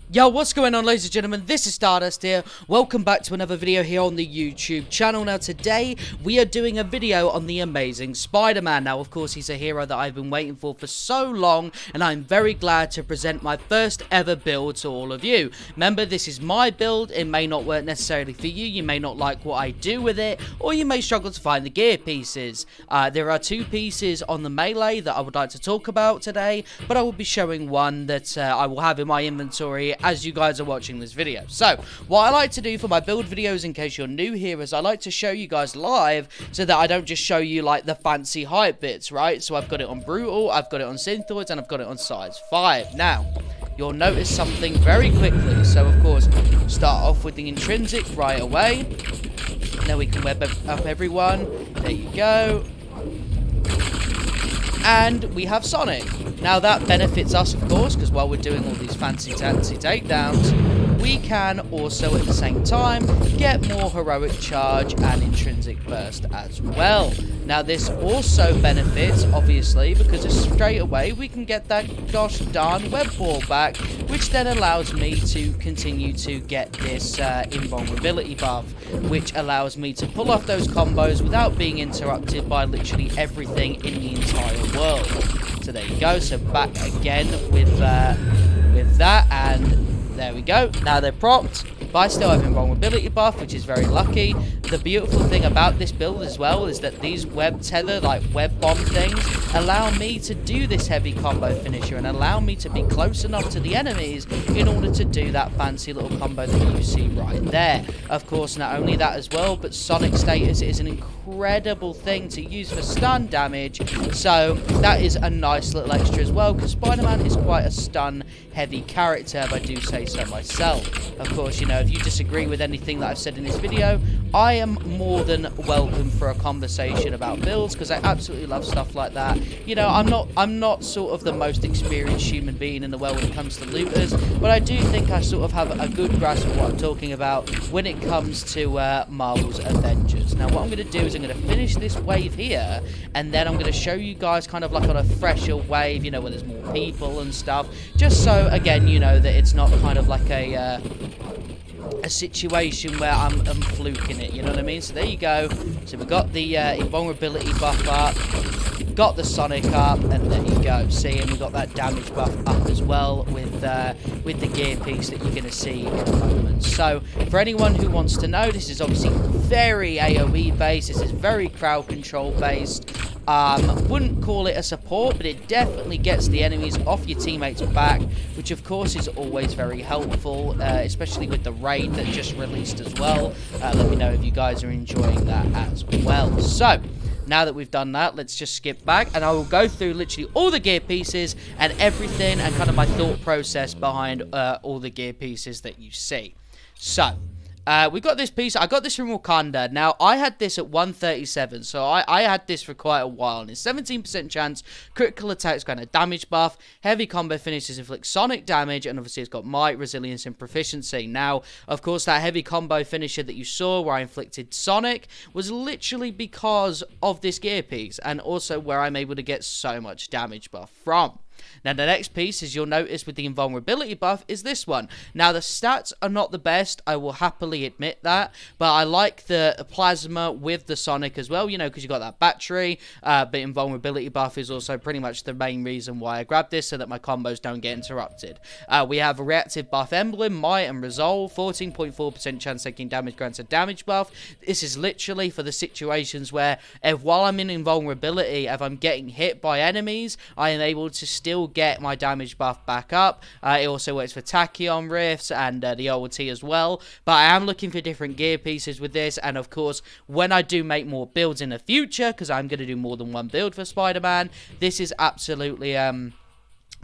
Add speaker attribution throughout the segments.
Speaker 1: Yo, what's going on, ladies and gentlemen? This is Stardust here. Welcome back to another video here on the YouTube channel. Now, today, we are doing a video on the Amazing Spider-Man. Now, of course, he's a hero that I've been waiting for so long, and I'm very glad to present my first ever build to all of you. Remember, this is my build. It may not work necessarily for you. You may not like what I do with it, or you may struggle to find the gear pieces. There are two pieces on the melee that I would like to talk about today, but I will be showing one that I will have in my inventory as you guys are watching this video. So, what I like to do for my build videos, in case you're new here, is I like to show you guys live so that I don't just show you like the fancy hype bits, right? So I've got it on Brutal, I've got it on Synthoids, and I've got it on Size 5. Now, you'll notice something very quickly. So, of course, start off with the intrinsic right away. Now we can web up everyone. There you go. And we have Sonic. Now that benefits us, of course, because while we're doing all these fancy takedowns, we can also at the same time get more heroic charge and intrinsic burst as well. Now this also benefits, obviously, because straight away we can get that gosh darn web ball back, which then allows me to continue to get this invulnerability buff, which allows me to pull off those combos without being interrupted by literally everything in the entire world. So there you go. So back again with that, and there we go. Now they're propped, but I still have invulnerability buff, which is very lucky. The beautiful thing about this build as well is that these web tether, like web bomb things, allow me to do this heavy combo finisher and allow me to be close enough to the enemies in order to do that fancy little combo that you see right there. Of course, not only that as well, but Sonic status is an incredible thing to use for stun damage, so that is a nice little extra as well, because Spider-Man is quite a stun heavy character, if I do say so myself. Of course, you know, if you disagree with anything that I've said in this video, I am more than welcome for a conversation about builds, because I absolutely love stuff like that. You know, I'm not sort of the most experienced human being in the world when it comes to looters, but I do think I sort of have a good grasp of what I'm talking about when it comes to Marvel's Avengers. Now, what I'm going to do is I'm going to finish this wave here, and then I'm going to show you guys kind of like on a fresher wave, you know, where there's more people and stuff, just so, again, you know, that it's not kind of like a situation where I'm fluking it, you know what I mean? So there you go. So we've got the invulnerability buff up, got the Sonic up, and there you go. See, and we've got that damage buff up as well with the gear piece that you're going to see in a moment. So for anyone who wants to know, this is obviously very AoE based. This is very crowd control based. Wouldn't call it a support, but it definitely gets the enemies off your teammates' back, which of course is always very helpful, especially with the raid that just released as well. Let me know if you guys are enjoying that as well. So, now that we've done that, let's just skip back, and I will go through literally all the gear pieces and everything, and kind of my thought process behind all the gear pieces that you see. So, we got this piece. I got this from Wakanda. Now, I had this at 137, so I had this for quite a while. And it's 17% chance, critical attacks, kind of damage buff, heavy combo finishes inflict sonic damage, and obviously it's got might, resilience, and proficiency. Now, of course, that heavy combo finisher that you saw where I inflicted sonic was literally because of this gear piece, and also where I'm able to get so much damage buff from. Now, the next piece, as you'll notice with the invulnerability buff, is this one. Now, the stats are not the best, I will happily admit that, but I like the plasma with the Sonic as well, you know, because you got that battery, but invulnerability buff is also pretty much the main reason why I grabbed this, so that my combos don't get interrupted. We have a reactive buff emblem, might and resolve, 14.4% chance taking damage grants a damage buff. This is literally for the situations where, if while I'm in invulnerability, if I'm getting hit by enemies, I am able to still get my damage buff back up. It also works for tachyon rifts and the ulti as well, but I am looking for different gear pieces with this, and of course when I do make more builds in the future, because I'm going to do more than one build for Spider-Man, this is absolutely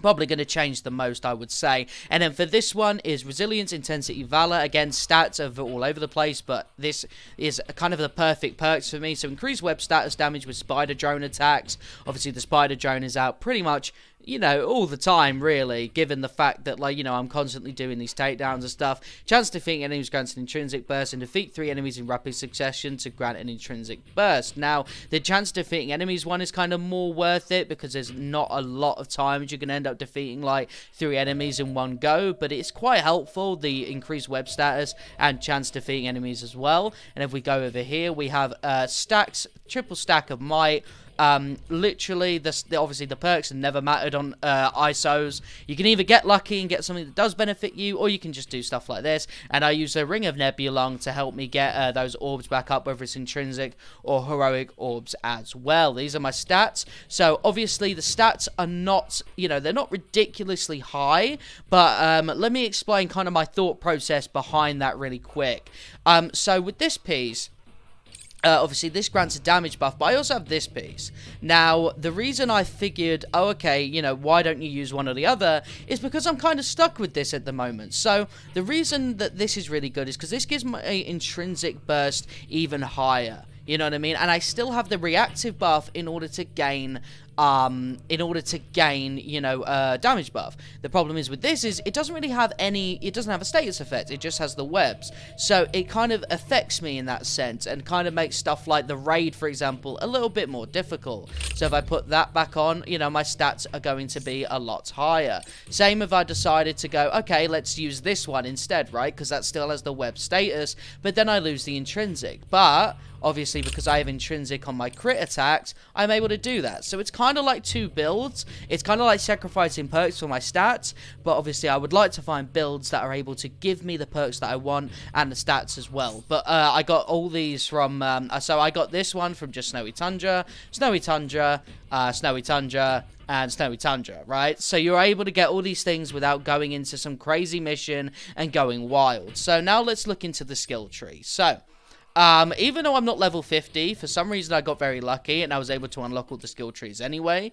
Speaker 1: probably going to change the most, I would say. And then for this one is resilience, intensity, valor. Again, stats are all over the place, but this is kind of the perfect perks for me. So increased web status damage with spider drone attacks. Obviously the spider drone is out pretty much you know, all the time, really, given the fact that, like, you know, I'm constantly doing these takedowns and stuff. Chance to defeat enemies grants an intrinsic burst, and defeat 3 enemies in rapid succession to grant an intrinsic burst. Now, the chance of defeating enemies one is kind of more worth it, because there's not a lot of times you can end up defeating, like, 3 enemies in one go, but it's quite helpful, the increased web status and chance defeating enemies as well. And if we go over here, we have stacks, triple stack of might. Literally, obviously the perks have never mattered on ISOs. You can either get lucky and get something that does benefit you, or you can just do stuff like this. And I use the Ring of Nebulon to help me get those orbs back up, whether it's intrinsic or heroic orbs as well. These are my stats. So obviously the stats are not, you know, they're not ridiculously high, but let me explain kind of my thought process behind that really quick. So with this piece, obviously, this grants a damage buff, but I also have this piece. Now, the reason I figured, oh, okay, you know, why don't you use one or the other, is because I'm kind of stuck with this at the moment. So, the reason that this is really good is because this gives my intrinsic burst even higher. You know what I mean? And I still have the reactive buff in order to gain, you know, damage buff. The problem is with this is it doesn't really have any, it doesn't have a status effect, it just has the webs. So it kind of affects me in that sense, and kind of makes stuff like the raid, for example, a little bit more difficult. So if I put that back on, you know, my stats are going to be a lot higher. Same if I decided to go, okay, let's use this one instead, right? Because that still has the web status, but then I lose the intrinsic. But obviously, because I have intrinsic on my crit attacks, I'm able to do that. So it's kind of like 2 builds. It's kind of like sacrificing perks for my stats, but obviously I would like to find builds that are able to give me the perks that I want and the stats as well. But I got all these from, so I got this one from just Snowy Tundra, Snowy Tundra, Snowy Tundra, and Snowy Tundra, right? So you're able to get all these things without going into some crazy mission and going wild. So now let's look into the skill tree. So even though I'm not level 50, for some reason I got very lucky and I was able to unlock all the skill trees anyway.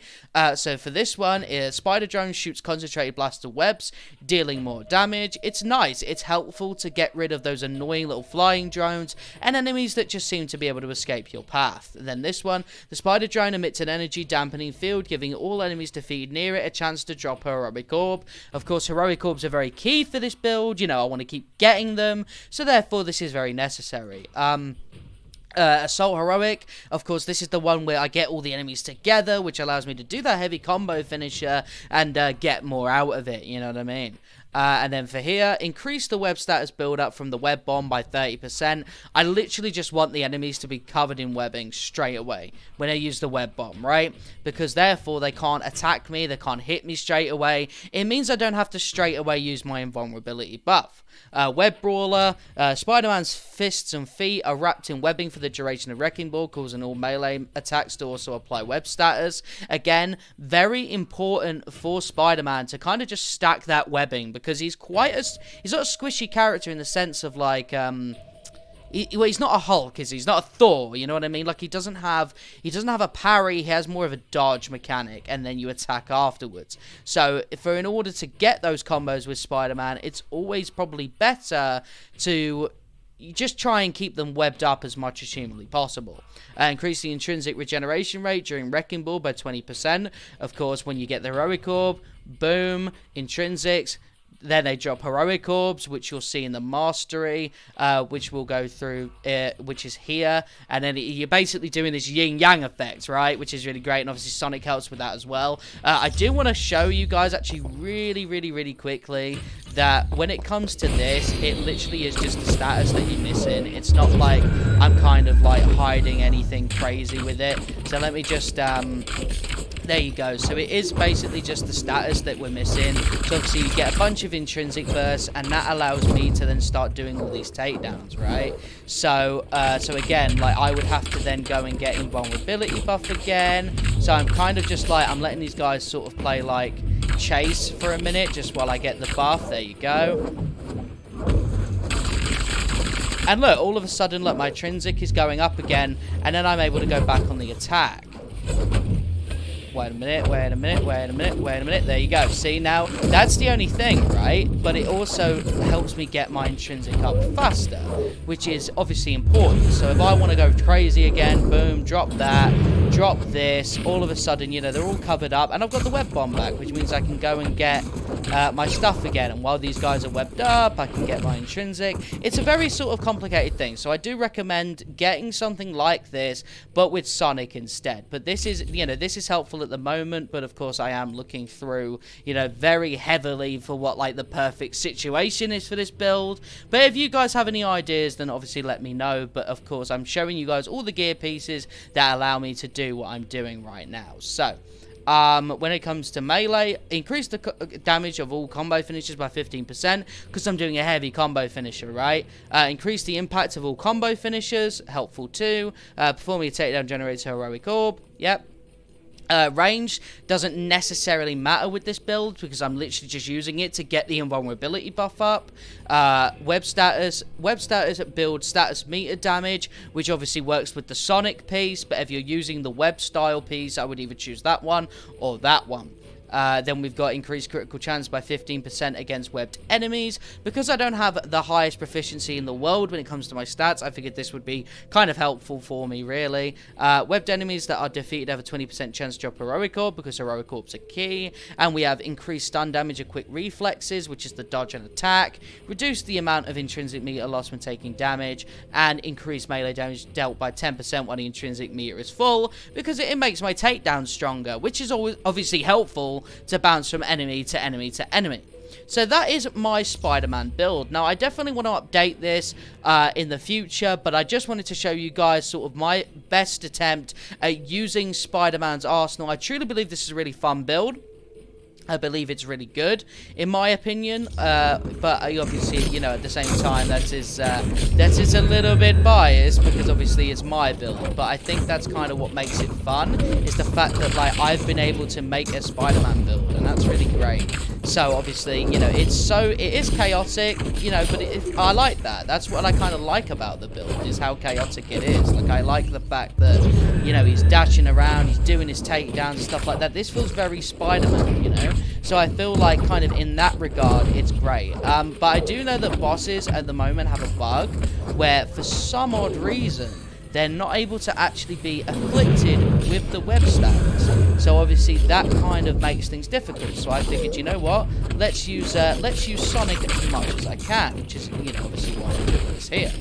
Speaker 1: So for this one, Spider Drone shoots concentrated blaster webs, dealing more damage. It's nice. It's helpful to get rid of those annoying little flying drones and enemies that just seem to be able to escape your path. And then this one, the Spider Drone emits an energy dampening field, giving all enemies defeated near it a chance to drop a heroic orb. Of course, heroic orbs are very key for this build. You know, I want to keep getting them, so therefore this is very necessary. Assault Heroic, of course, this is the one where I get all the enemies together, which allows me to do that heavy combo finisher and get more out of it, you know what I mean? And then for here, increase the web status build up from the web bomb by 30%. I literally just want the enemies to be covered in webbing straight away when I use the web bomb, right? Because therefore they can't attack me, they can't hit me straight away. It means I don't have to straight away use my invulnerability buff. Web Brawler, Spider-Man's fists and feet are wrapped in webbing for the duration of Wrecking Ball, causing all melee attacks to also apply web status. Again, very important for Spider-Man to kind of just stack that webbing, because he's not a squishy character in the sense of like, he's not a Hulk, is he? He's not a Thor, you know what I mean? Like, he doesn't have a parry, he has more of a dodge mechanic, and then you attack afterwards. So, in order to get those combos with Spider-Man, it's always probably better to just try and keep them webbed up as much as humanly possible. Increase the intrinsic regeneration rate during Wrecking Ball by 20%. Of course, when you get the Heroic Orb, boom, intrinsics. Then they drop heroic orbs, which you'll see in the mastery, which we'll go through, which is here. And then you're basically doing this yin-yang effect, right? Which is really great, and obviously Sonic helps with that as well. I do want to show you guys actually really quickly that when it comes to this, it literally is just the status that you're missing. It's not like I'm kind of like hiding anything crazy with it. So let me just... there you go. So it is basically just the status that we're missing. So obviously you get a bunch of intrinsic bursts, and that allows me to then start doing all these takedowns, right? So so again, like, I would have to then go and get invulnerability buff again. So I'm kind of just like, I'm letting these guys sort of play like chase for a minute just while I get the buff. There you go. And look, all of a sudden, look, my intrinsic is going up again, and then I'm able to go back on the attack. Wait a minute. There you go. See, now, that's the only thing, right? But it also helps me get my intrinsic up faster, which is obviously important. So if I want to go crazy again, boom, drop that. drop this, all of a sudden, you know, they're all covered up, and I've got the web bomb back, which means I can go and get my stuff again, and while these guys are webbed up, I can get my intrinsic. It's a very sort of complicated thing, so I do recommend getting something like this, but with Sonic instead. But this is, you know, this is helpful at the moment, but of course I am looking through, you know, very heavily for what, like, the perfect situation is for this build. But if you guys have any ideas, then obviously let me know. But of course, I'm showing you guys all the gear pieces that allow me to do what I'm doing right now. So when it comes to melee, increase the damage of all combo finishes by 15%, because I'm doing a heavy combo finisher, right? Increase the impact of all combo finishers, helpful too. Performing a takedown generates a heroic orb, yep. Range doesn't necessarily matter with this build, because I'm literally just using it to get the invulnerability buff up. Web status builds status meter damage, which obviously works with the Sonic piece, but if you're using the web style piece, I would either choose that one or that one. Then we've got increased critical chance by 15% against webbed enemies. Because I don't have the highest proficiency in the world when it comes to my stats, I figured this would be kind of helpful for me, really. Webbed enemies that are defeated have a 20% chance to drop heroic orb, because heroic orbs are key. And we have increased stun damage and quick reflexes, which is the dodge and attack. Reduce the amount of intrinsic meter loss when taking damage. And increase melee damage dealt by 10% when the intrinsic meter is full, because it makes my takedown stronger, which is always obviously helpful to bounce from enemy to enemy to enemy. So that is my Spider-Man build. Now, I definitely want to update this in the future, but I just wanted to show you guys sort of my best attempt at using Spider-Man's arsenal. I truly believe this is a really fun build. I believe it's really good, in my opinion, but obviously, you know, at the same time, that is a little bit biased, because obviously it's my build. But I think that's kind of what makes it fun, is the fact that, like, I've been able to make a Spider-Man build, and that's really great. So obviously, you know, it is chaotic, you know, but I like that. That's what I kind of like about the build, is how chaotic it is. Like, I like the fact that, you know, he's dashing around, he's doing his takedowns, stuff like that. This feels very Spider-Man, you know. So I feel like, kind of in that regard, it's great. But I do know that bosses at the moment have a bug where, for some odd reason, they're not able to actually be afflicted with the web stats. So obviously that kind of makes things difficult. So I figured, you know what? Let's use Sonic as much as I can, which is, you know, obviously why I'm doing this here.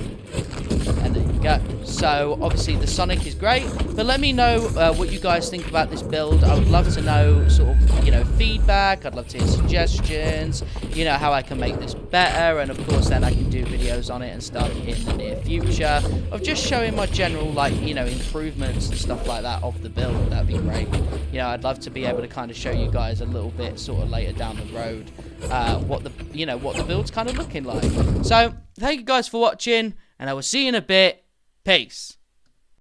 Speaker 1: And there you go. So obviously the Sonic is great, but let me know what you guys think about this build. I would love to know sort of, you know, feedback. I'd love to hear suggestions, you know, how I can make this better, and of course then I can do videos on it and stuff in the near future of just showing my general, like, you know, improvements and stuff like that of the build. That'd be great. You know, I'd love to be able to kind of show you guys a little bit sort of later down the road what the build's kind of looking like. So thank you guys for watching, and I will see you in a bit. Peace.